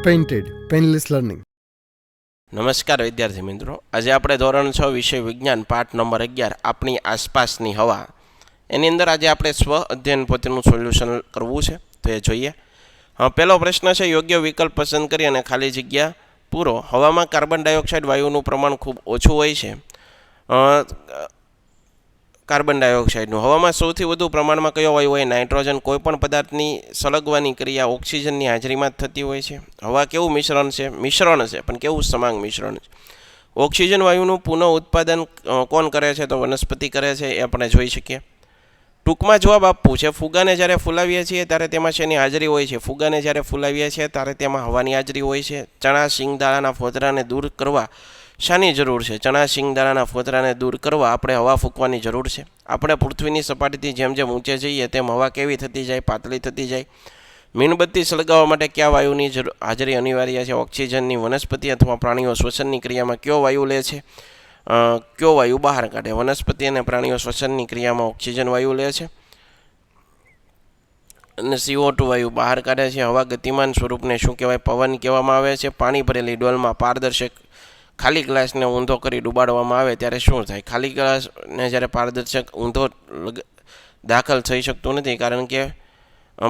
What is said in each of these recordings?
Painted painless learning. નમસ્કાર વિદ્યાર્થી મિત્રો, આજે આપણે ધોરણ 6 વિષય વિજ્ઞાન પાઠ નંબર 11 આપણી આસપાસની હવા એની અંદર આજે આપણે સ્વ અધ્યયન પોતેનું સોલ્યુશન કરવું છે. તો એ જોઈએ. પહેલો પ્રશ્ન છે, યોગ્ય વિકલ્પ પસંદ કરી અને ખાલી જગ્યા પૂરો. હવામાં કાર્બન ડાયોક્સાઇડ વાયુનું પ્રમાણ ખૂબ ઓછું હોય છે. કાર્બન ડાયોક્સાઇડનું હવામાં સૌથી વધુ પ્રમાણમાં કયો વાયુ હોય? નાઇટ્રોજન. કોઈપણ પદાર્થની સળગવાની ક્રિયા ઓક્સિજનની હાજરીમાં જ થતી હોય છે. હવા કેવું મિશ્રણ છે? મિશ્રણ છે, પણ કેવું સમાંગ મિશ્રણ છે. ઓક્સિજન વાયુનું પુનઃ ઉત્પાદન કોણ કરે છે? તો વનસ્પતિ કરે છે. એ આપણે જોઈ શકીએ. ટૂંકમાં જવાબ આપવું છે. ફુગાને જ્યારે ફૂલાવીએ છીએ ત્યારે તેમાં શેની હાજરી હોય છે? ફુગાને જ્યારે ફૂલાવીએ છીએ ત્યારે તેમાં હવાની હાજરી હોય છે. ચણા સિંગદાણાના ફોતરાને દૂર કરવા શાની જરૂર છે? ચણા સિંગદાણાના ફોતરાને દૂર કરવા આપણે હવા ફૂંકવાની જરૂર છે. આપણે પૃથ્વીની સપાટીથી જેમ જેમ ઊંચે જઈએ તેમ હવા કેવી થતી જાય? પાતળી થતી જાય. મીણબત્તી સળગાવવા માટે કયા વાયુની હાજરી અનિવાર્ય છે? ઓક્સિજનની. વનસ્પતિ અથવા પ્રાણીઓ શ્વસનની ક્રિયામાં કયો વાયુ લે છે? કયો વાયુ બહાર કાઢે? વનસ્પતિ અને પ્રાણીઓ શ્વસનની ક્રિયામાં ઓક્સિજન વાયુ લે છે અને CO2 વાયુ બહાર કાઢે છે. હવા ગતિમાન સ્વરૂપને શું કહેવાય? પવન કહેવામાં આવે છે. પાણી ભરેલી ડોલમાં પારદર્શક ખાલી ગ્લાસને ઊંધો કરી ડૂબાડવામાં આવે ત્યારે શું થાય? ખાલી ગ્લાસને જ્યારે પારદર્શક ઊંધો દાખલ થઈ શકતું નથી, કારણ કે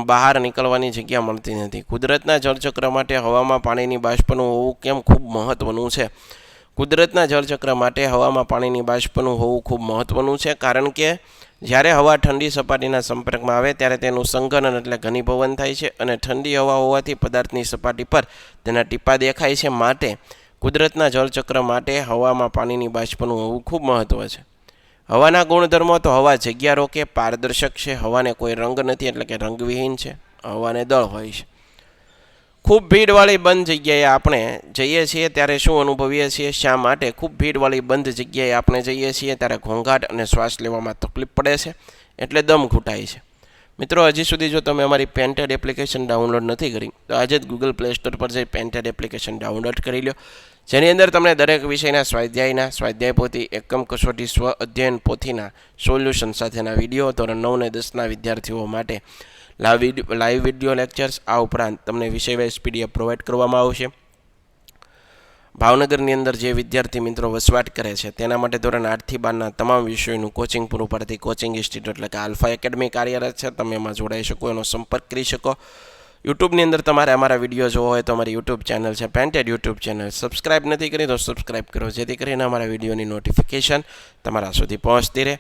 બહાર નીકળવાની જગ્યા મળતી નથી. કુદરતના જળચક્ર માટે હવામાં પાણીની બાષ્પનું હોવું કેમ ખૂબ મહત્ત્વનું છે? કુદરતના જળચક્ર માટે હવામાં પાણીની બાષ્પનું હોવું ખૂબ મહત્ત્વનું છે, કારણ કે જ્યારે હવા ઠંડી સપાટીના સંપર્કમાં આવે ત્યારે તેનું સંઘનન એટલે ઘનીભવન થાય છે અને ઠંડી હવા હોવાથી પદાર્થની સપાટી પર તેના ટીપાં દેખાય છે. માટે કુદરતના જળચક્ર માટે હવામાં પાણીની બાષ્પનું હોવું ખૂબ મહત્ત્વ છે. હવાના ગુણધર્મો તો હવા જગ્યા રોકે, પારદર્શક છે, હવાને કોઈ રંગ નથી એટલે કે રંગવિહીન છે, હવાને દળ હોય છે. ખૂબ ભીડવાળી બંધ જગ્યાએ આપણે જઈએ છીએ ત્યારે શું અનુભવીએ છીએ? શા માટે ખૂબ ભીડવાળી બંધ જગ્યાએ આપણે જઈએ છીએ ત્યારે ઘોંઘાટ અને શ્વાસ લેવામાં તકલીફ પડે છે, એટલે દમ ઘૂંટાય છે? મિત્રો, હજી સુધી જો તમે અમારી પેન્ટેડ એપ્લિકેશન ડાઉનલોડ નથી કરી તો આજે જ ગૂગલ પ્લે સ્ટોર પર જઈ પેન્ટેડ એપ્લિકેશન ડાઉનલોડ કરી લો, જેની અંદર તમને દરેક વિષયના સ્વાધ્યાય પોથી, એકમ કસોટી, સ્વ અધ્યયન પોથીના સોલ્યુશન સાથેના વિડીયો ધોરણ 9 અને 10ના વિદ્યાર્થીઓ માટે લાઈવ વિડીયો લેક્ચર્સ, આ ઉપરાંત તમને વિષય વાઇઝ PDF પ્રોવાઈડ કરવામાં આવશે. ભાવનગરની અંદર જે વિદ્યાર્થી મિત્રો વસવાટ કરે છે તેના માટે ધોરણ 8 થી 12ના તમામ વિષયોનું કોચિંગ પૂરું પાડતી કોચિંગ ઇન્સ્ટિટ્યૂટ એટલે કે આલ્ફા એકેડમી કાર્યરત છે. તમે એમાં જોડાઈ શકો, એનો સંપર્ક કરી શકો. યુટ્યુબની અંદર તમારે અમારા વિડીયો જોવો હોય તો અમારી યુટ્યુબ ચેનલ છે પેન્ટેડ યુટ્યુબ ચેનલ. સબસ્ક્રાઇબ નથી કરી તો સબસ્ક્રાઇબ કરો, જેથી કરીને અમારા વિડીયોની નોટિફિકેશન તમારા સુધી પહોંચતી રહે.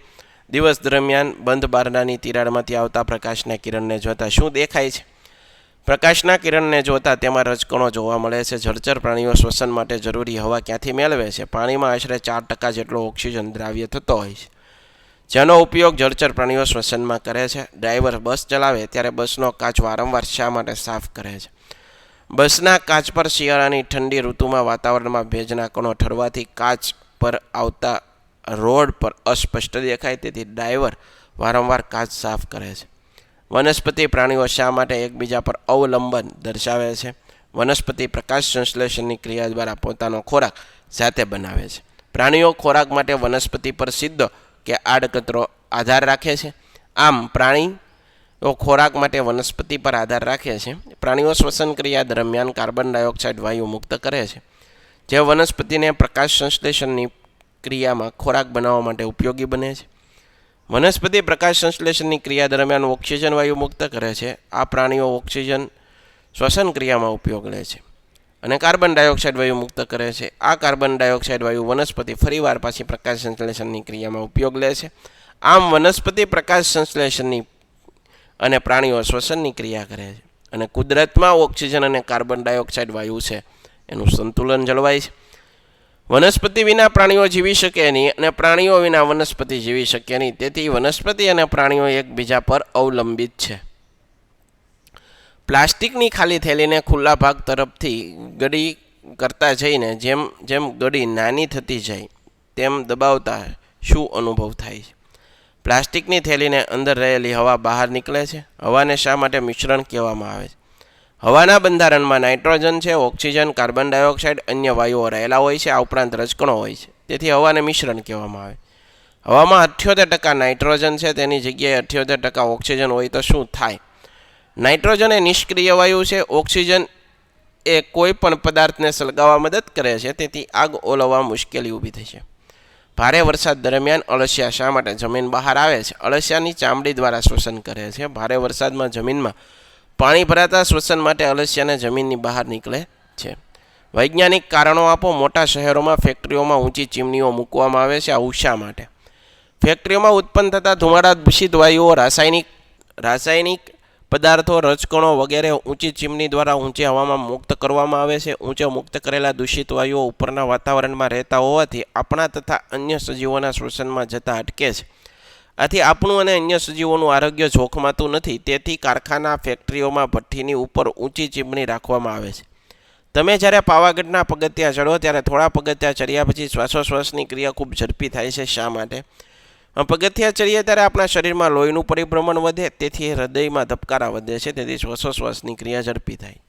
દિવસ દરમિયાન બંધ બારણાની તિરાડમાંથી આવતા પ્રકાશના કિરણને જોતા શું દેખાય છે? પ્રકાશના કિરણને જોતા તેમાં રજકણો જોવા મળે છે. જળચર પ્રાણીઓ શ્વસન માટે જરૂરી હવા ક્યાંથી મેળવે છે? પાણીમાં આશરે 4% જેટલો ઓક્સિજન દ્રાવ્ય થતો હોય છે, જેનો ઉપયોગ જળચર પ્રાણીઓ શ્વસનમાં કરે છે. ડ્રાઈવર બસ ચલાવે ત્યારે બસનો કાચ વારંવાર શા માટે સાફ કરે છે? બસના કાચ પર શિયાળાની ઠંડી ઋતુમાં વાતાવરણમાં ભેજના કણો ઠરવાથી કાચ પર આવતા રોડ પર અસ્પષ્ટ દેખાય, તેથી ડ્રાઈવર વારંવાર કાચ સાફ કરે છે. વનસ્પતિ પ્રાણીઓ શા માટે એકબીજા પર અવલંબન દર્શાવે છે? વનસ્પતિ પ્રકાશ સંશ્લેષણની ક્રિયા દ્વારા પોતાનો ખોરાક જાતે બનાવે છે. પ્રાણીઓ ખોરાક માટે વનસ્પતિ પર સીધો કે આડકતરો આધાર રાખે છે. આમ પ્રાણીઓ ખોરાક માટે વનસ્પતિ પર આધાર રાખે છે. પ્રાણીઓ શ્વસન ક્રિયા દરમિયાન કાર્બન ડાયોક્સાઇડ વાયુ મુક્ત કરે છે, જે વનસ્પતિને પ્રકાશ સંશ્લેષણની ક્રિયામાં ખોરાક બનાવવા માટે ઉપયોગી બને છે. વનસ્પતિ પ્રકાશ સંશ્લેષણની ક્રિયા દરમિયાન ઓક્સિજન વાયુ મુક્ત કરે છે. આ પ્રાણીઓ ઓક્સિજન શ્વસન ક્રિયામાં ઉપયોગ લે છે અને કાર્બન ડાયોક્સાઇડ વાયુ મુક્ત કરે છે. આ કાર્બન ડાયોક્સાઇડ વાયુ વનસ્પતિ ફરીવાર પાછી પ્રકાશ સંશ્લેષણની ક્રિયામાં ઉપયોગ લે છે. આમ વનસ્પતિ પ્રકાશ સંશ્લેષણની અને પ્રાણીઓ શ્વસનની ક્રિયા કરે છે અને કુદરતમાં ઓક્સિજન અને કાર્બન ડાયોક્સાઇડ વાયુ છે એનું સંતુલન જળવાય છે. વનસ્પતિ વિના પ્રાણીઓ જીવી શકે નહીં અને પ્રાણીઓ વિના વનસ્પતિ જીવી શકે નહીં, તેથી વનસ્પતિ અને પ્રાણીઓ એકબીજા પર અવલંબિત છે. પ્લાસ્ટિકની ખાલી થેલીને ખુલ્લા ભાગ તરફથી ગડી કરતા જઈને જેમ જેમ ગડી નાની થતી જાય તેમ દબાવતા શું અનુભવ થાય છે? પ્લાસ્ટિકની થેલીને અંદર રહેલી હવા બહાર નીકળે છે. હવાને શા માટે મિશ્રણ કહેવામાં આવે છે? હવાના બંધારણમાં નાઇટ્રોજન છે, ઓક્સિજન, કાર્બન ડાયોક્સાઇડ, અન્ય વાયુઓ રહેલા હોય છે. આ ઉપરાંત રજકણો હોય છે, તેથી હવાને મિશ્રણ કહેવામાં આવે. હવામાં 78% નાઇટ્રોજન છે, તેની જગ્યાએ 78% ઓક્સિજન હોય તો શું થાય? નાઇટ્રોજન એ નિષ્ક્રિય વાયુ છે, ઓક્સિજન એ કોઈ પણ પદાર્થને સળગાવવા મદદ કરે છે, તેથી આગ ઓલવવા મુશ્કેલી ઊભી થઈ છે. ભારે વરસાદ દરમિયાન અળસિયા શા માટે જમીન બહાર આવે છે? અળસિયાની ચામડી દ્વારા શ્વસન કરે છે. ભારે વરસાદમાં જમીનમાં પાણી ભરાતા શ્વસન માટે અળસિયાને જમીનની બહાર નીકળે છે. વૈજ્ઞાનિક કારણો આપો. મોટા શહેરોમાં ફેક્ટરીઓમાં ઊંચી ચીમનીઓ મૂકવામાં આવે છે. આવું શા માટે? ફેક્ટરીઓમાં ઉત્પન્ન થતા ધુમાડા, દૂષિત વાયુઓ, રાસાયણિક પદાર્થો, રજકણો વગેરે ઊંચી ચીમની દ્વારા ઊંચી હવામાં મુક્ત કરવામાં આવે છે. ઊંચે મુક્ત કરેલા દૂષિત વાયુઓ ઉપરના વાતાવરણમાં રહેતા હોવાથી આપણા તથા અન્ય સજીવોના શ્વસનમાં જતા અટકે છે. આથી આપણું અને અન્ય સજીવોનું આરોગ્ય જોખમાતું નથી. તેથી કારખાના, ફેક્ટરીઓમાં ભઠ્ઠીની ઉપર ઊંચી ચીમની રાખવામાં આવે છે. તમે જ્યારે પાવાગઢના પગથિયાં ચડો ત્યારે થોડા પગથિયાં ચડ્યા પછી શ્વાસોશ્વાસની ક્રિયા ખૂબ ઝડપી થાય છે. શા માટે? પગથિયાં ચડીએ ત્યારે આપણા શરીરમાં લોહીનું પરિભ્રમણ વધે, તેથી હૃદયમાં ધબકારા વધે છે, તેથી શ્વાસોશ્વાસની ક્રિયા ઝડપી થાય.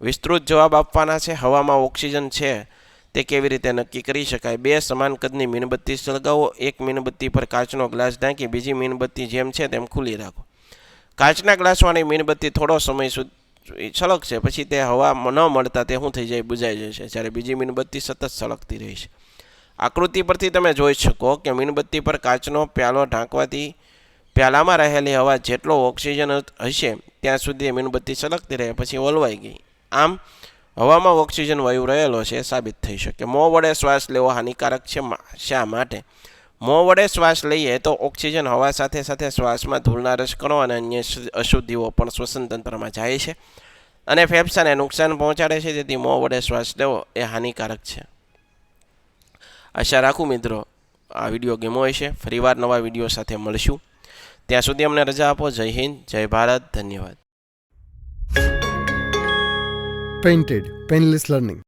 વિસ્તૃત જવાબ આપવાના છે. હવામાં ઓક્સિજન છે તે કેવી રીતે નક્કી કરી શકાય? 2 સમાન કદની મીણબત્તી સળગાવો. એક મીણબત્તી પર કાચનો ગ્લાસ ઢાંકી બીજી મીણબત્તી જેમ છે તેમ ખુલ્લી રાખો. કાચના ગ્લાસવાળી મીણબત્તી થોડો સમય સુધી સળગશે, પછી તે હવા ન મળતા તે શું થઈ જાય? બુઝાઈ જશે. જ્યારે બીજી મીણબત્તી સતત સળગતી રહી છે. આકૃતિ પરથી તમે જોઈ શકો કે મીણબત્તી પર કાચનો પ્યાલો ઢાંકવાથી પ્યાલામાં રહેલી હવા જેટલો ઓક્સિજન હશે ત્યાં સુધી મીણબત્તી સળગતી રહે, પછી ઓલવાઈ ગઈ. આમ હવામાં ઓક્સિજન વાયુ રહેલો છે સાબિત થઈ શકે. મોં વડે શ્વાસ લેવો હાનિકારક છે. શા માટે? મોં વડે શ્વાસ લઈએ તો ઓક્સિજન હવા સાથે સાથે શ્વાસમાં ધૂળના રસકણો અને અન્ય અશુદ્ધિઓ પણ શ્વસન તંત્રમાં જાય છે અને ફેફસાને નુકસાન પહોંચાડે છે. તેથી મોં વડે શ્વાસ લેવો એ હાનિકારક છે. આશા રાખું મિત્રો આ વિડીયો ગમ્યો હશે. ફરીવાર નવા વિડીયો સાથે મળશું. ત્યાં સુધી અમને રજા આપો. જય હિન્દ, જય ભારત, ધન્યવાદ. Painted, Painless Learning.